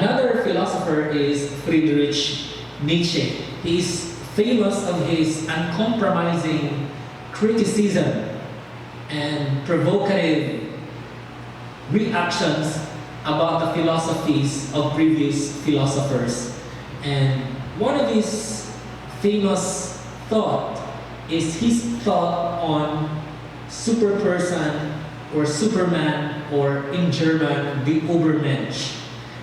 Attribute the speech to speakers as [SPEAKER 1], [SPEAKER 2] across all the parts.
[SPEAKER 1] Another philosopher is Friedrich Nietzsche. He is famous of his uncompromising criticism and provocative reactions about the philosophies of previous philosophers. And one of his famous thought is his thought on superperson or Superman, or in German, the Übermensch.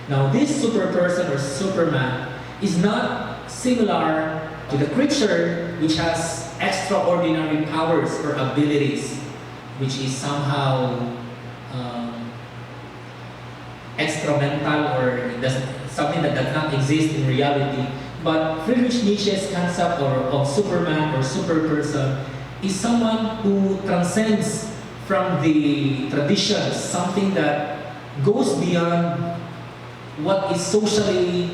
[SPEAKER 1] Now this superperson or Superman is not similar to the creature which has extraordinary powers or abilities, which is somehow extramental or something that does not exist in reality. But Friedrich Nietzsche's concept of Superman or superperson is someone who transcends from the traditions, something that goes beyond what is socially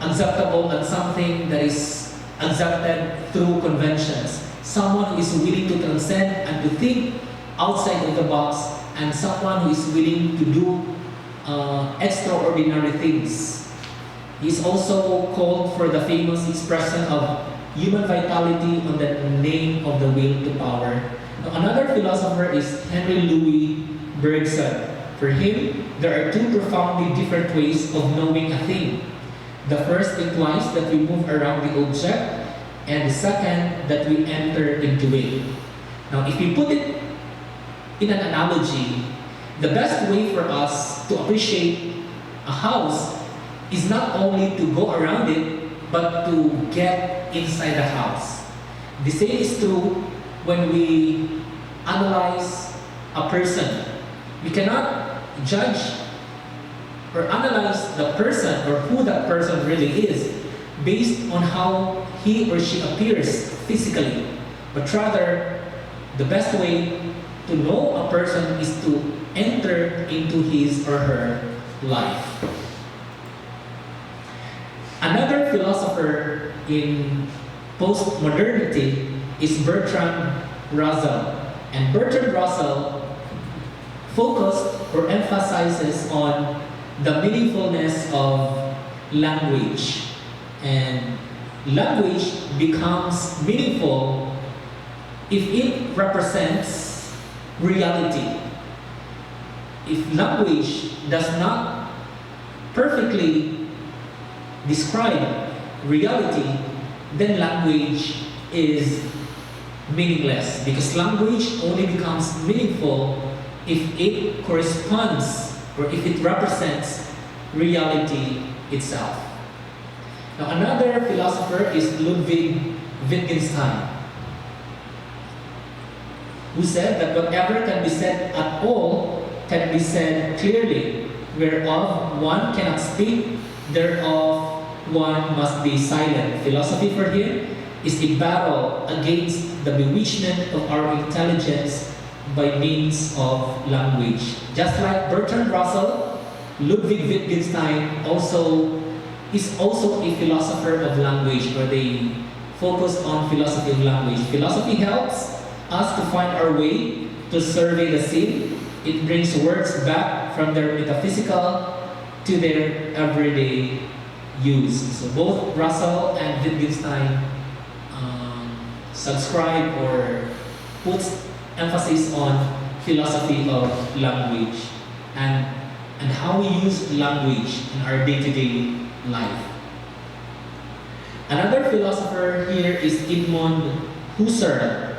[SPEAKER 1] acceptable and something that is accepted through conventions. Someone who is willing to transcend and to think outside of the box, and someone who is willing to do extraordinary things. He is also called for the famous expression of human vitality on the name of the will to power. Now, another philosopher is Henry Louis Bergson. For him, there are two profoundly different ways of knowing a thing. The first implies that we move around the object, and the second that we enter into it. Now, if we put it in an analogy, the best way for us to appreciate a house is not only to go around it, but to get inside the house. The same is true when we analyze a person. We cannot judge or analyze the person or who that person really is based on how he or she appears physically, but rather the best way to know a person is to enter into his or her life. Another philosopher in postmodernity is Bertrand Russell. And Bertrand Russell focused or emphasizes on the meaningfulness of language. And language becomes meaningful if it represents reality. If language does not perfectly describe reality, then language is meaningless, because language only becomes meaningful if it corresponds or if it represents reality itself. Now, another philosopher is Ludwig Wittgenstein, who said that whatever can be said at all can be said clearly, whereof one cannot speak, thereof one must be silent. Philosophy for him is a battle against the bewitchment of our intelligence by means of language. Just like Bertrand Russell, Ludwig Wittgenstein is also a philosopher of language, where they focus on philosophy of language. Philosophy helps us to find our way to survey the scene. It brings words back from their metaphysical to their everyday use. So both Russell and Wittgenstein subscribe or puts emphasis on philosophy of language and how we use language in our day-to-day life. Another philosopher here is Edmund Husserl,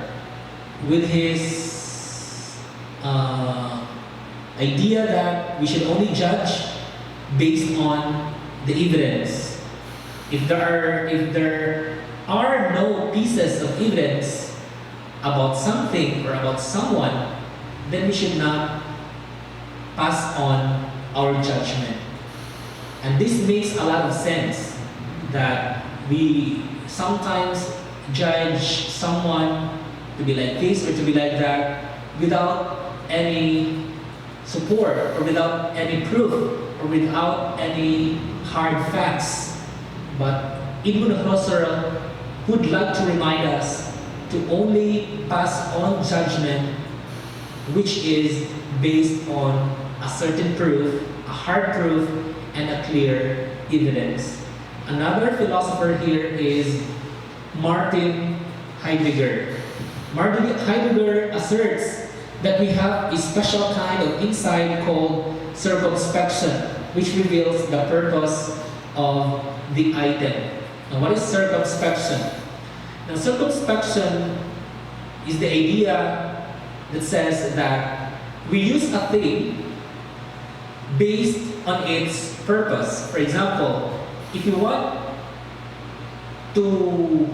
[SPEAKER 1] with his idea that we should only judge based on the evidence. If there are no pieces of evidence about something or about someone, then we should not pass on our judgment. And this makes a lot of sense, that we sometimes judge someone to be like this or to be like that without any support or without any proof or without any hard facts. But Edmund Husserl would like to remind us to only pass on judgment which is based on a certain proof a hard proof and a clear evidence. Another philosopher here is Martin Heidegger. Martin Heidegger asserts that we have a special kind of insight called circumspection, which reveals the purpose of the item. Now, what is circumspection? Now, circumspection is the idea that says that we use a thing based on its purpose. For example, if you want to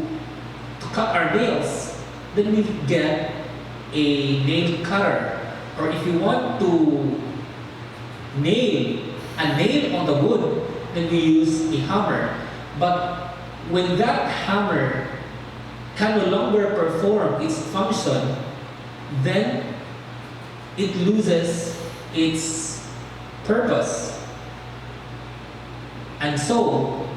[SPEAKER 1] cut our nails, then we get a nail cutter. Or if you want to nail a nail on the wood, then we use a hammer. But when that hammer can no longer perform its function, then it loses its purpose. And so,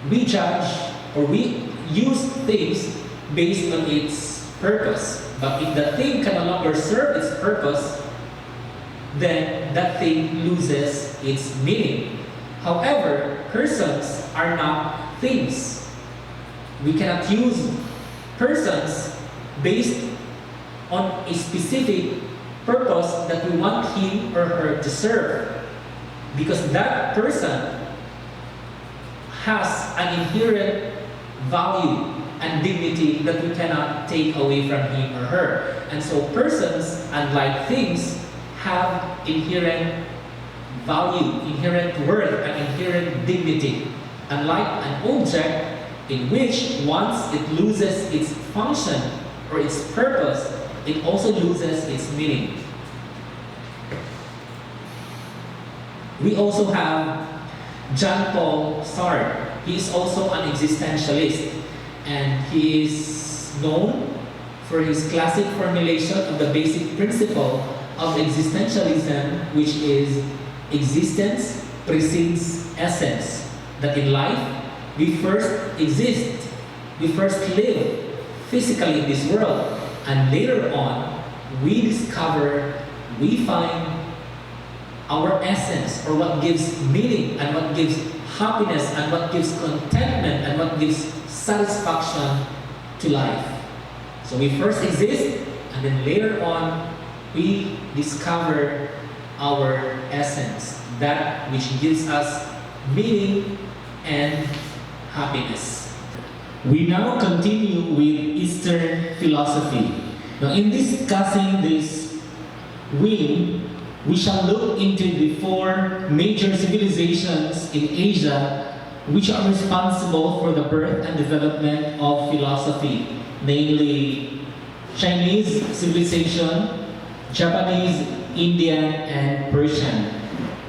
[SPEAKER 1] we judge or we use things based on its purpose. But if the thing can no longer serve its purpose, then that thing loses its meaning. However, persons are not things. We cannot use persons based on a specific purpose that we want him or her to serve, because that person has an inherent value and dignity that we cannot take away from him or her. And so persons, unlike things, have inherent value, inherent worth, and inherent dignity, unlike an object in which once it loses its function or its purpose, it also loses its meaning. We also have Jean-Paul Sartre. He is also an existentialist, and he is known for his classic formulation of the basic principle of existentialism, which is existence precedes essence. That in life, we first exist, we first live physically in this world, and later on, we discover, we find our essence, or what gives meaning, and what gives happiness, and what gives contentment, and what gives satisfaction to life. So we first exist, and then later on, we discover our essence, that which gives us meaning and happiness. We now continue with Eastern philosophy. Now, in discussing this wing, we shall look into the four major civilizations in Asia which are responsible for the birth and development of philosophy, namely Chinese civilization, Japanese, Indian, and Persian.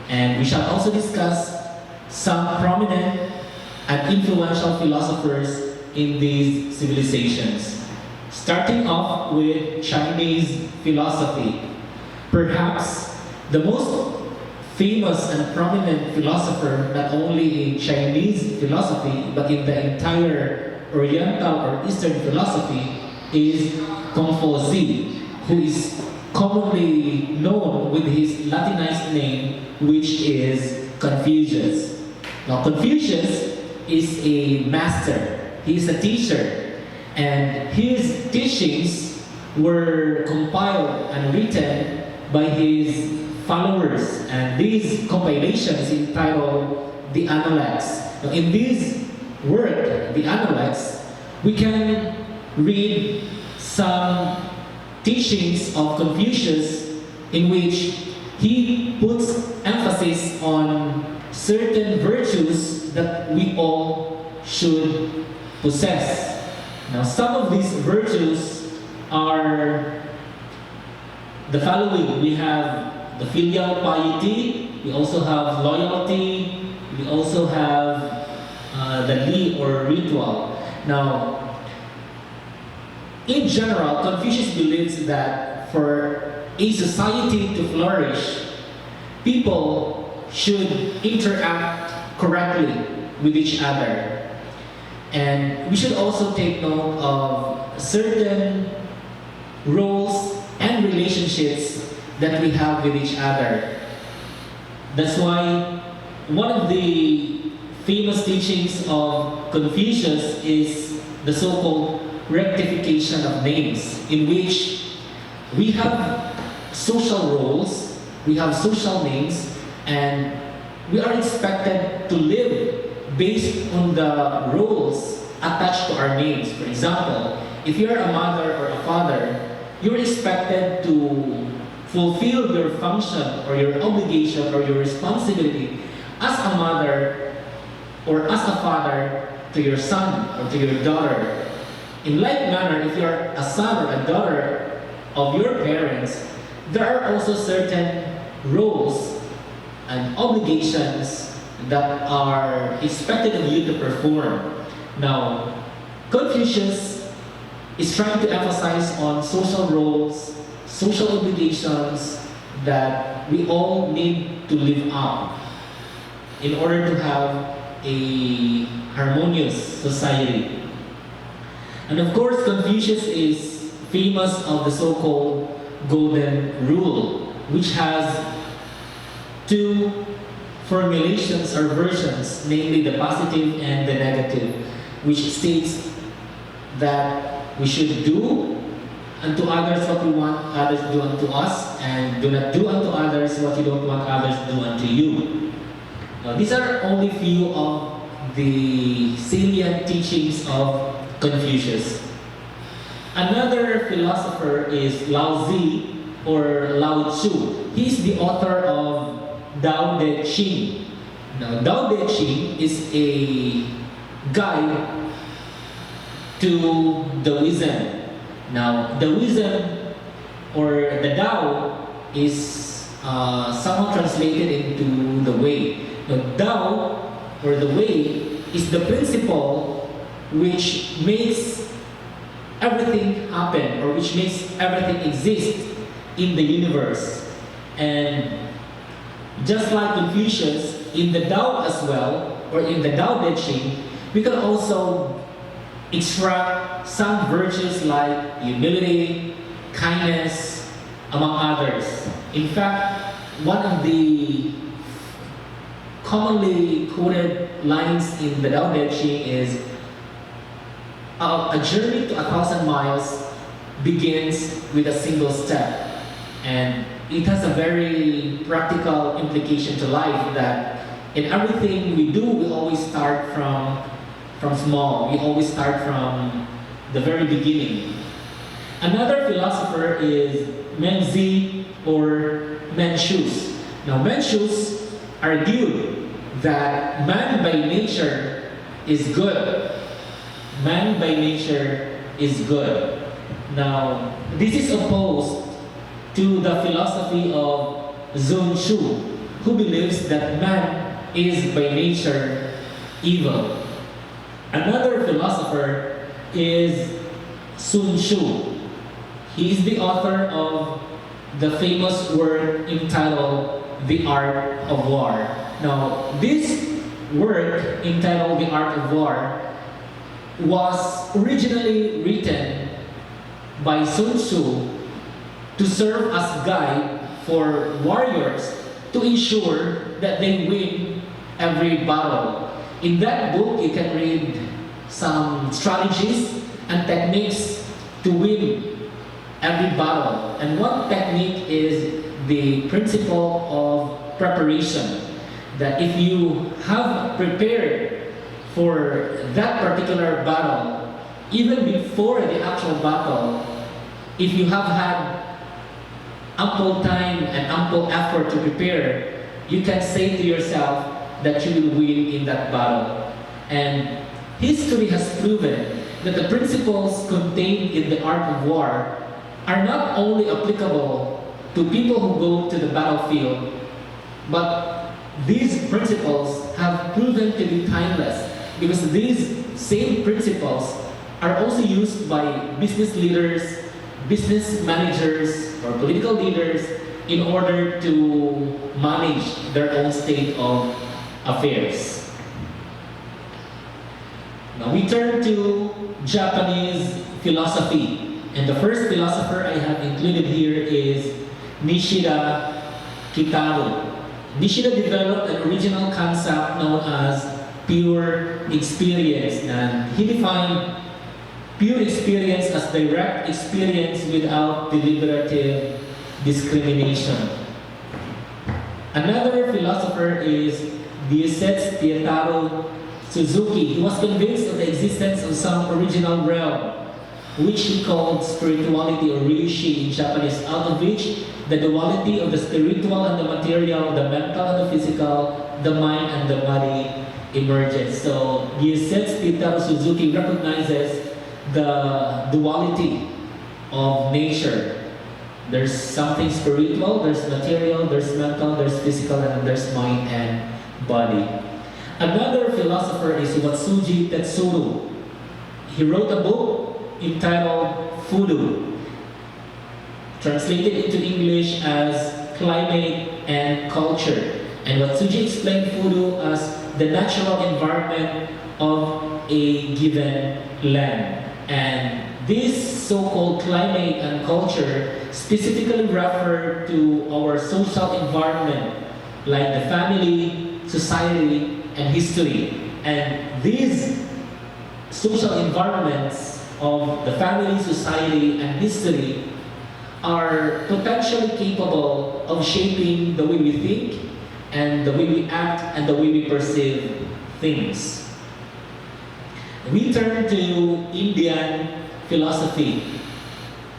[SPEAKER 1] And we shall also discuss some prominent and influential philosophers in these civilizations. Starting off with Chinese philosophy. Perhaps the most famous and prominent philosopher, not only in Chinese philosophy, but in the entire Oriental or Eastern philosophy, is Confucius, who is commonly known with his Latinized name, which is Confucius. Now, Confucius is a master, he is a teacher, and his teachings were compiled and written by his followers, and these compilations entitled the Analects. Now, in this work, the Analects, we can read some teachings of Confucius in which he puts emphasis on certain virtues that we all should possess. Now, some of these virtues are the following. We have the filial piety, we also have loyalty, we also have the li or ritual. Now, in general, Confucius believes that for a society to flourish, people should interact correctly with each other. And we should also take note of certain roles and relationships that we have with each other. That's why one of the famous teachings of Confucius is the so-called rectification of names, in which we have social roles, we have social names, and we are expected to live based on the roles attached to our names. For example, if you're a mother or a father, you're expected to fulfill your function or your obligation or your responsibility as a mother or as a father to your son or to your daughter. In like manner, if you're a son or a daughter of your parents, there are also certain roles and obligations that are expected of you to perform. Now, Confucius is trying to emphasize on social roles, social obligations that we all need to live up in order to have a harmonious society. And of course, Confucius is famous of the so-called Golden Rule, which has two formulations or versions, namely the positive and the negative, which states that we should do unto others what we want others to do unto us, and do not do unto others what you don't want others to do unto you. Now, these are only few of the salient teachings of Confucius. Another philosopher is Laozi or Lao Tzu. He is the author of Tao Te Ching. Now, Tao Te Ching is a guide to Taoism. Now, Taoism or the Tao is somehow translated into the way. Now, Tao or the way is the principle which makes everything happen or which makes everything exist in the universe. And just like Confucius, in the Tao as well, or in the Tao Te Ching, we can also extract some virtues like humility, kindness, among others. In fact, one of the commonly quoted lines in the Tao Te Ching is, a journey to 1,000 miles begins with a single step. And it has a very practical implication to life that in everything we do, we always start from small. We always start from the very beginning. Another philosopher is Menzi or Mencius. Now, Mencius argued that man by nature is good. Man by nature is good. Now, this is opposed to the philosophy of Sun Tzu, who believes that man is by nature evil. Another philosopher is Sun Tzu. He is the author of the famous work entitled The Art of War. Now, this work entitled The Art of War was originally written by Sun Tzu to serve as guide for warriors to ensure that they win every battle. In that book, you can read some strategies and techniques to win every battle. And one technique is the principle of preparation. That if you have prepared for that particular battle, even before the actual battle, if you have had ample time and ample effort to prepare, you can say to yourself that you will win in that battle. And history has proven that the principles contained in the art of war are not only applicable to people who go to the battlefield, but these principles have proven to be timeless, because these same principles are also used by business leaders, business managers, or political leaders in order to manage their own state of affairs. Now we turn to Japanese philosophy, and the first philosopher I have included here is Nishida Kitaro. Nishida developed an original concept known as pure experience, and he defined pure experience as direct experience without deliberative discrimination. Another philosopher is Daisetsu Pietaro Suzuki. He was convinced of the existence of some original realm, which he called spirituality or ryushi in Japanese, out of which the duality of the spiritual and the material, the mental and the physical, the mind and the body emerges. So Daisetsu Pietaro Suzuki recognizes the duality of nature. There's something spiritual, there's material, there's mental, there's physical, and there's mind and body. Another philosopher is Watsuji Tetsuru. He wrote a book entitled Fudu, translated into English as Climate and Culture. And Watsuji explained Fudu as the natural environment of a given land. And this so-called climate and culture specifically refer to our social environment, like the family, society, and history. And these social environments of the family, society, and history are potentially capable of shaping the way we think and the way we act and the way we perceive things. We turn to Indian philosophy,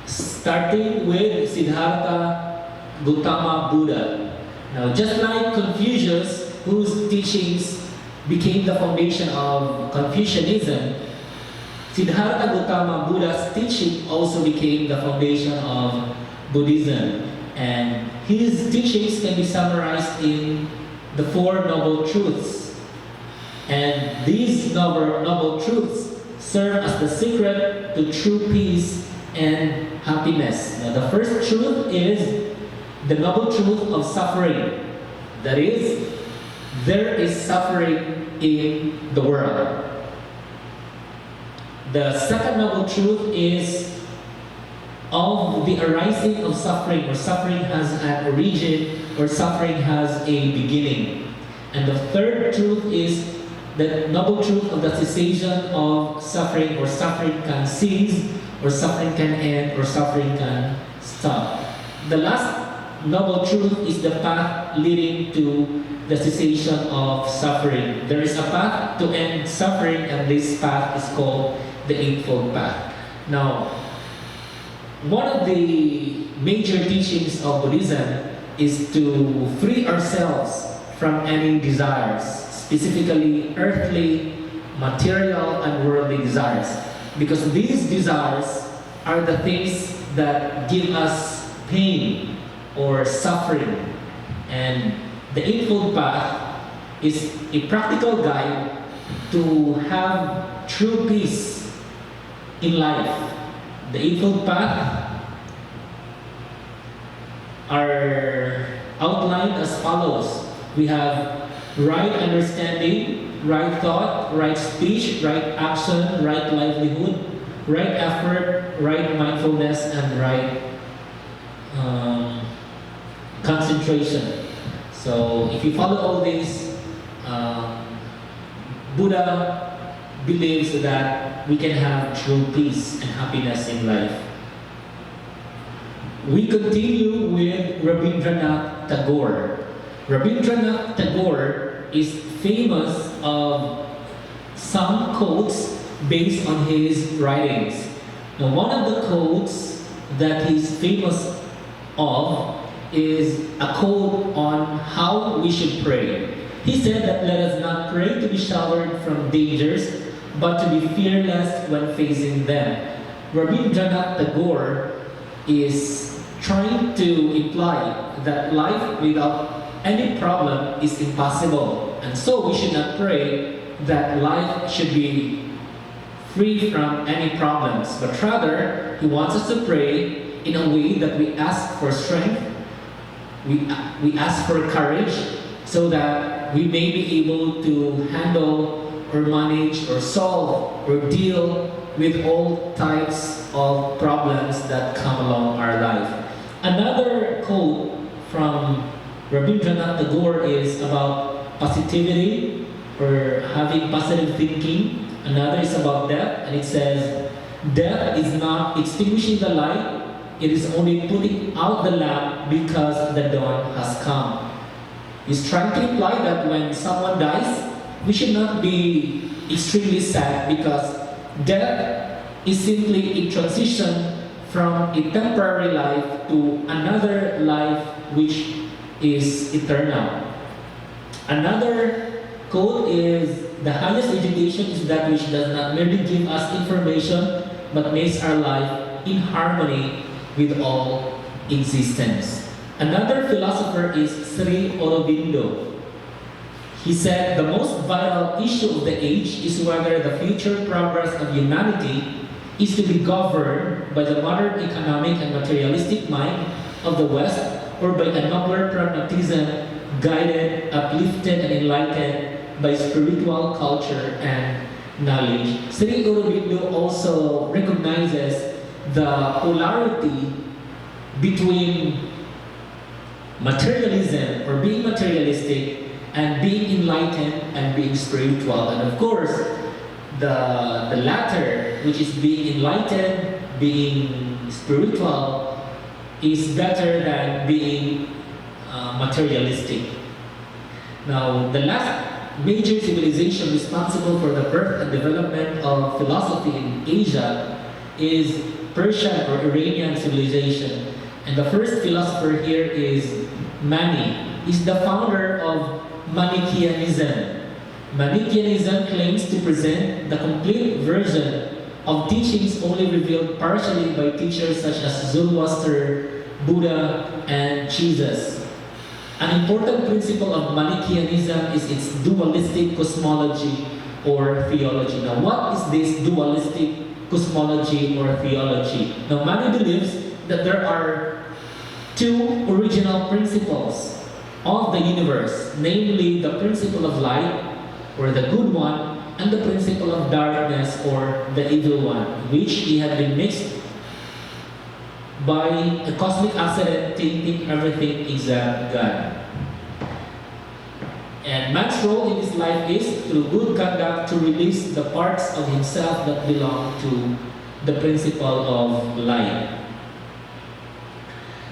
[SPEAKER 1] starting with Siddhartha Gautama Buddha. Now, just like Confucius, whose teachings became the foundation of Confucianism, Siddhartha Gautama Buddha's teaching also became the foundation of Buddhism. And his teachings can be summarized in the Four Noble Truths. And these noble truths serve as the secret to true peace and happiness. Now, the first truth is the noble truth of suffering. That is, there is suffering in the world. The second noble truth is of the arising of suffering, or suffering has an origin, or suffering has a beginning. And the third truth is the noble truth of the cessation of suffering, or suffering can cease, or suffering can end, or suffering can stop. The last noble truth is the path leading to the cessation of suffering. There is a path to end suffering, and this path is called the Eightfold Path. Now, one of the major teachings of Buddhism is to free ourselves from any desires, specifically earthly, material, and worldly desires. Because these desires are the things that give us pain or suffering. And the Eightfold Path is a practical guide to have true peace in life. The Eightfold Path are outlined as follows. We have right understanding, right thought, right speech, right action, right livelihood, right effort, right mindfulness, and right concentration. So if you follow all these, Buddha believes that we can have true peace and happiness in life. We continue with Rabindranath Tagore. Rabindranath Tagore is famous of some quotes based on his writings. Now, one of the quotes that he's famous of is a quote on how we should pray. He said that let us not pray to be sheltered from dangers, but to be fearless when facing them. Rabindranath Tagore is trying to imply that life without any problem is impossible. And so we should not pray that life should be free from any problems, but rather he wants us to pray in a way that we ask for strength, we ask for courage, so that we may be able to handle or manage or solve or deal with all types of problems that come along our life. Another quote from Rabindranath Tagore is about positivity or having positive thinking. Another is about death, and it says, death is not extinguishing the light, it is only putting out the lamp because the dawn has come. He's trying to imply that when someone dies, we should not be extremely sad because death is simply a transition from a temporary life to another life which is eternal. Another quote is, the highest education is that which does not merely give us information but makes our life in harmony with all existence. Another philosopher is Sri Aurobindo. He said, the most vital issue of the age is whether the future progress of humanity is to be governed by the modern economic and materialistic mind of the West or by a nobler pragmatism guided, uplifted, and enlightened by spiritual culture and knowledge. Sri Aurobindo also recognizes the polarity between materialism or being materialistic and being enlightened and being spiritual. And of course, the latter, which is being enlightened, being spiritual, is better than being materialistic. Now, the last major civilization responsible for the birth and development of philosophy in Asia is Persian or Iranian civilization. And the first philosopher here is Mani. He's the founder of Manichaeism. Manichaeism claims to present the complete version of teachings only revealed partially by teachers such as Zoroaster, Buddha, and Jesus. An important principle of Manichaeism is its dualistic cosmology or theology. Now, what is this dualistic cosmology or theology? Now, Mani believes that there are two original principles of the universe, namely the principle of light, or the good one, and the principle of darkness, or the evil one, which he had been mixed by a cosmic accident tainting everything except God. And man's role in his life is, through good conduct, to release the parts of himself that belong to the principle of light.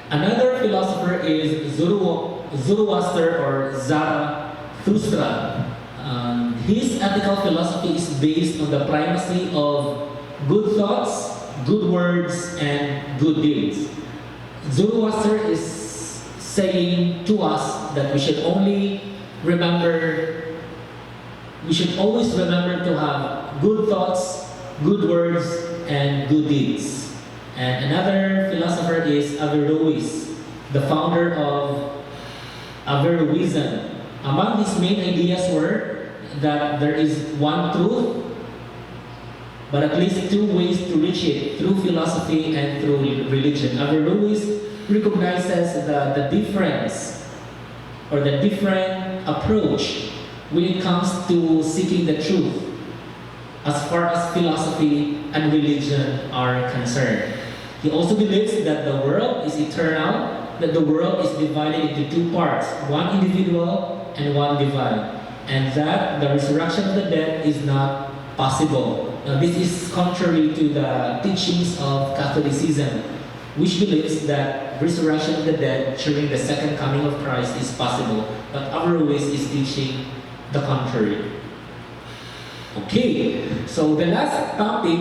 [SPEAKER 1] Another philosopher is Zoroaster or Zarathustra. His ethical philosophy is based on the primacy of good thoughts, good words, and good deeds. Zoroaster is saying to us that we should always remember to have good thoughts, good words, and good deeds. And another philosopher is Averroes, the founder of Averroism. Among his main ideas were that there is one truth, but at least two ways to reach it, through philosophy and through religion. Averroes recognizes the difference or the different approach when it comes to seeking the truth as far as philosophy and religion are concerned. He also believes that the world is eternal, that the world is divided into two parts, one individual and one divine, and that the resurrection of the dead is not possible. Now, this is contrary to the teachings of Catholicism, which believes that resurrection of the dead during the second coming of Christ is possible, but Averroes is teaching the contrary. Okay, so the last topic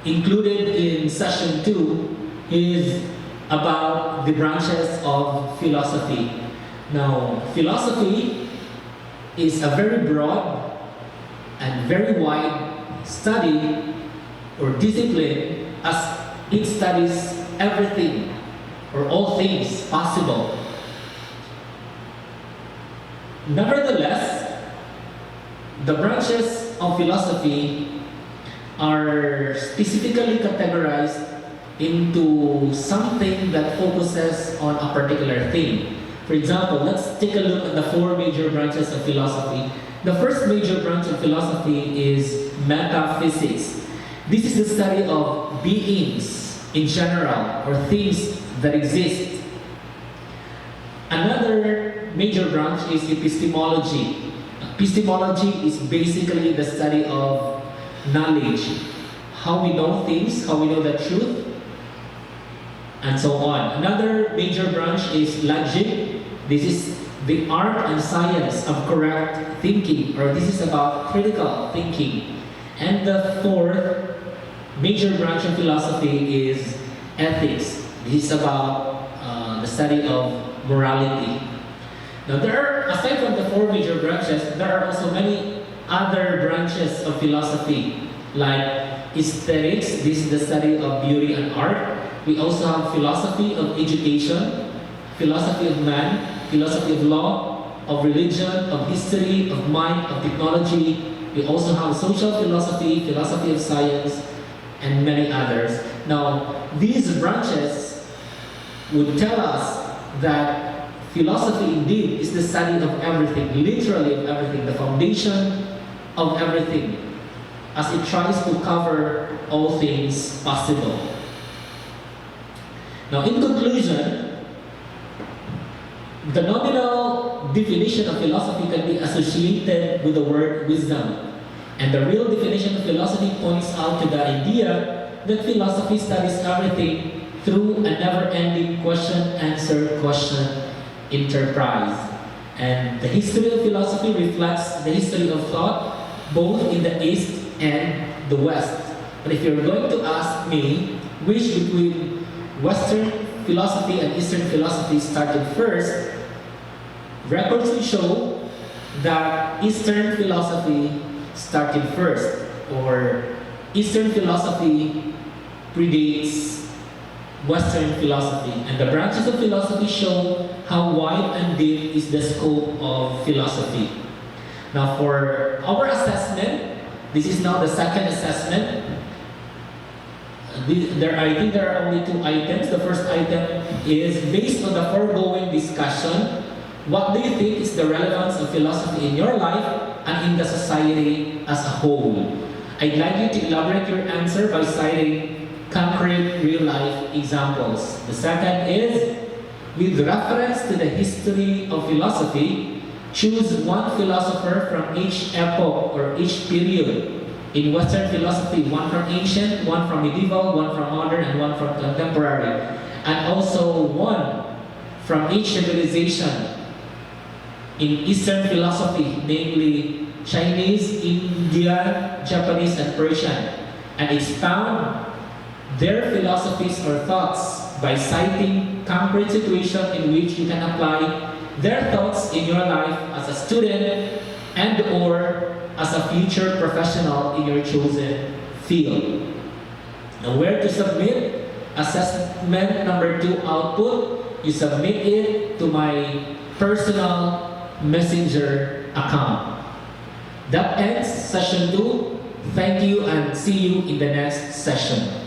[SPEAKER 1] included in session 2 is about the branches of philosophy. Now, philosophy is a very broad and very wide study or discipline, as it studies everything or all things possible. Nevertheless, the branches of philosophy are specifically categorized into something that focuses on a particular thing. For example, let's take a look at the 4 major branches of philosophy. The first major branch of philosophy is metaphysics. This is the study of beings in general, or things that exist. Another major branch is epistemology. Epistemology is basically the study of knowledge, how we know things, how we know the truth, and so on. Another major branch is logic. This is the art and science of correct thinking, or this is about critical thinking. And the fourth major branch of philosophy is ethics. This is about the study of morality. Now aside from the four major branches, there are also many other branches of philosophy, like aesthetics. This is the study of beauty and art. We also have philosophy of education, philosophy of man, philosophy of law, of religion, of history, of mind, of technology. We also have social philosophy, philosophy of science, and many others. Now, these branches would tell us that philosophy indeed is the study of everything, literally of everything, the foundation of everything, as it tries to cover all things possible. Now, in conclusion, the nominal definition of philosophy can be associated with the word wisdom. And the real definition of philosophy points out to the idea that philosophy studies everything through a never-ending question-answer question enterprise. And the history of philosophy reflects the history of thought, both in the East and the West. But if you're going to ask me which between Western philosophy and Eastern philosophy started first, records will show that Eastern philosophy started first, or Eastern philosophy predates Western philosophy. And the branches of philosophy show how wide and deep is the scope of philosophy. Now for our assessment, this is now the second assessment. I think there are only two items. The first item is, based on the foregoing discussion, what do you think is the relevance of philosophy in your life and in the society as a whole? I'd like you to elaborate your answer by citing concrete real-life examples. The second is, with reference to the history of philosophy, choose one philosopher from each epoch or each period. In Western philosophy, one from ancient, one from medieval, one from modern, and one from contemporary. And also one from each civilization. In Eastern philosophy, namely Chinese, Indian, Japanese, and Persian. And expound their philosophies or thoughts by citing concrete situations in which you can apply their thoughts in your life as a student and or as a future professional in your chosen field. Now, where to submit? Assessment number 2 output, you submit it to my personal messenger account. That ends session 2. Thank you and see you in the next session.